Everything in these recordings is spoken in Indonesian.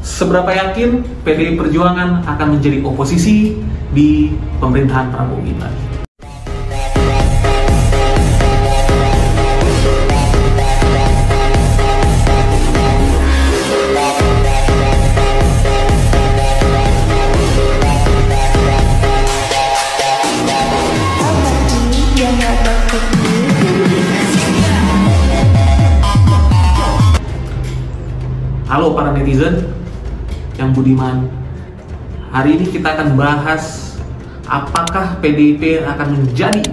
seberapa yakin PDI Perjuangan akan menjadi oposisi di pemerintahan Prabowo Gibran? Halo para netizen yang budiman, hari ini kita akan bahas apakah PDIP akan menjadi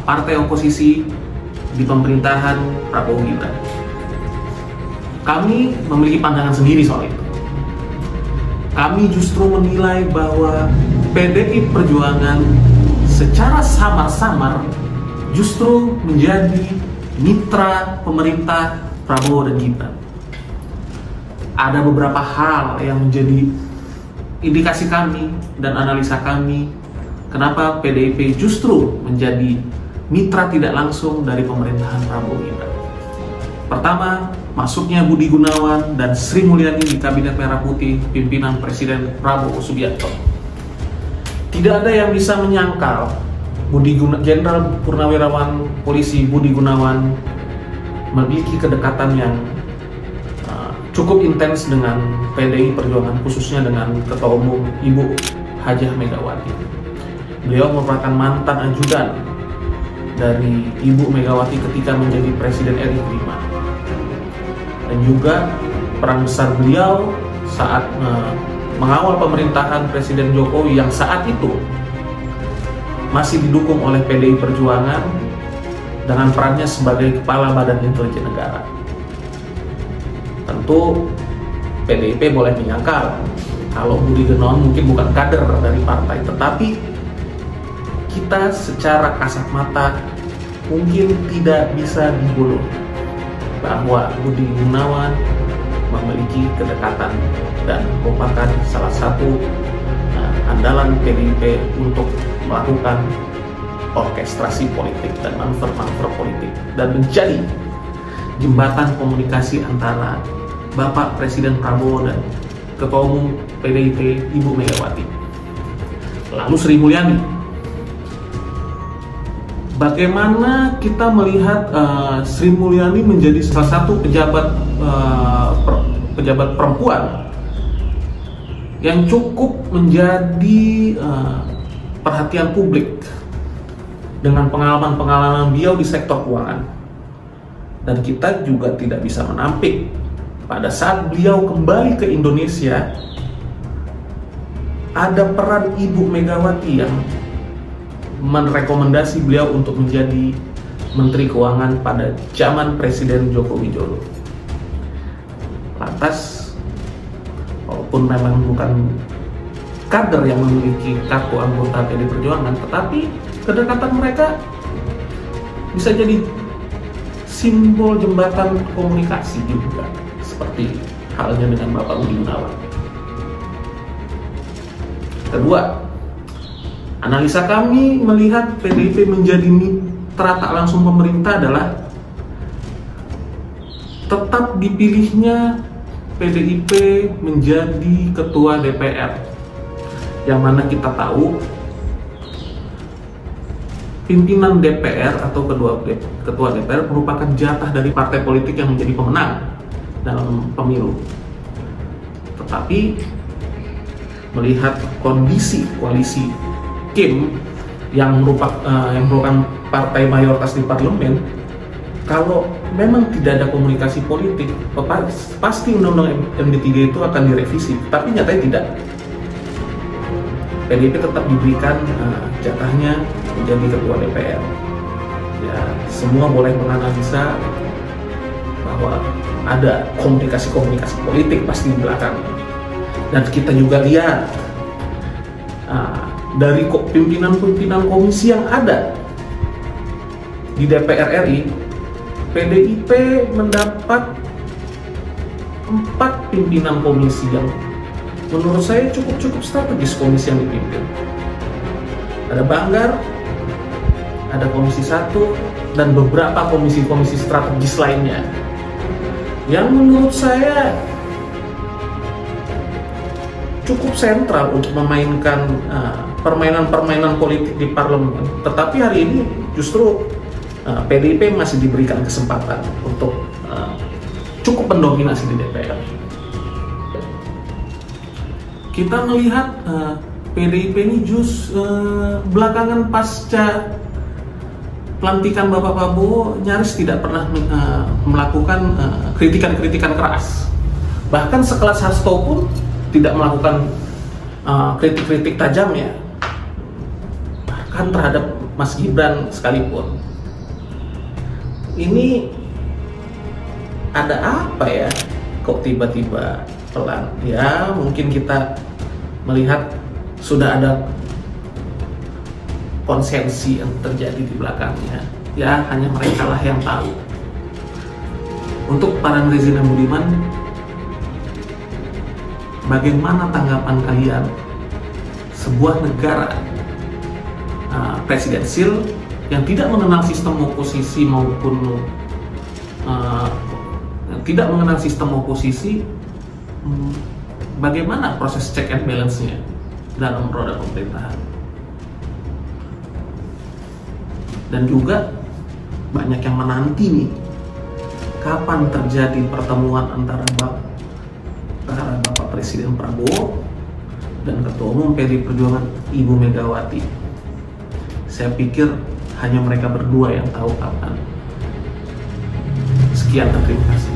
partai oposisi di pemerintahan Prabowo Gibran. Kami memiliki pandangan sendiri soal itu. Kami justru menilai bahwa PDI Perjuangan secara samar-samar justru menjadi mitra pemerintah Prabowo dan Gibran. Ada beberapa hal yang menjadi indikasi kami dan analisa kami kenapa PDIP justru menjadi mitra tidak langsung dari pemerintahan Prabowo Gibran. Pertama, masuknya Budi Gunawan dan Sri Mulyani di Kabinet Merah Putih pimpinan Presiden Prabowo Subianto. Tidak ada yang bisa menyangkal Jenderal Purnawirawan Polisi Budi Gunawan memiliki kedekatan yang cukup intens dengan PDI Perjuangan, khususnya dengan Ketua Umum Ibu Hajah Megawati. Beliau merupakan mantan ajudan dari Ibu Megawati ketika menjadi Presiden RI kelima. Dan juga peran besar beliau saat mengawal pemerintahan Presiden Jokowi yang saat itu masih didukung oleh PDI Perjuangan dengan perannya sebagai Kepala Badan Intelijen Negara. Tentu PDIP boleh menyangkal kalau Budi Gunawan mungkin bukan kader dari partai, tetapi kita secara kasat mata mungkin tidak bisa dibodoh bahwa Budi Gunawan memiliki kedekatan dan merupakan salah satu andalan PDIP untuk melakukan orkestrasi politik dan manuver-manuver politik dan menjadi jembatan komunikasi antara Bapak Presiden Prabowo dan Ketua Umum PDIP Ibu Megawati. Lalu Sri Mulyani, bagaimana kita melihat Sri Mulyani menjadi salah satu pejabat perempuan yang cukup menjadi perhatian publik dengan pengalaman-pengalaman beliau di sektor keuangan. Dan kita juga tidak bisa menampik pada saat beliau kembali ke Indonesia ada peran Ibu Megawati yang merekomendasi beliau untuk menjadi Menteri Keuangan pada zaman Presiden Joko Widodo. Lantas, walaupun memang bukan kader yang memiliki kartu anggota PDI Perjuangan, tetapi kedekatan mereka bisa jadi simbol jembatan komunikasi juga, seperti halnya dengan Bapak Budi Gunawan. Kedua, analisa kami melihat PDIP menjadi mitra tak langsung pemerintah adalah tetap dipilihnya PDIP menjadi ketua DPR, yang mana kita tahu pimpinan DPR atau ketua DPR merupakan jatah dari partai politik yang menjadi pemenang dalam pemilu. Tetapi melihat kondisi koalisi Kim yang merupakan partai mayoritas di parlemen, kalau memang tidak ada komunikasi politik, pasti undang-undang MD3 itu akan direvisi. Tapi nyatanya tidak. PDIP tetap diberikan jatahnya menjadi ketua DPR. Ya, semua boleh menganalisa bahwa ada komunikasi politik pasti di belakang. Dan kita juga lihat dari pimpinan-pimpinan komisi yang ada di DPR RI, PDIP mendapat 4 pimpinan komisi yang menurut saya cukup strategis komisi yang dipimpin. Ada Banggar, ada Komisi 1, dan beberapa komisi-komisi strategis lainnya yang menurut saya cukup sentral untuk memainkan permainan-permainan politik di parlemen. Tetapi hari ini justru PDIP masih diberikan kesempatan untuk cukup mendominasi di DPR. Kita melihat PDIP ini belakangan pasca pelantikan Bapak Prabowo nyaris tidak pernah melakukan kritikan-kritikan keras. Bahkan sekelas Hasto pun tidak melakukan kritik-kritik tajam ya, bahkan terhadap Mas Gibran sekalipun. Ini ada apa ya? Kok tiba-tiba pelan? Ya mungkin kita melihat sudah ada konsensi yang terjadi di belakangnya. Ya hanya mereka lah yang tahu. Untuk para netizen yang budiman, bagaimana tanggapan kalian sebuah negara presidensil yang tidak mengenal sistem oposisi maupun tidak mengenal sistem oposisi, bagaimana proses check and balance-nya dalam roda pemerintahan? Dan juga banyak yang menanti nih, kapan terjadi pertemuan antara Bapak Presiden Prabowo dan Ketua Umum PDI Perjuangan Ibu Megawati. Saya pikir hanya mereka berdua yang tahu kapan. Sekian, terima kasih.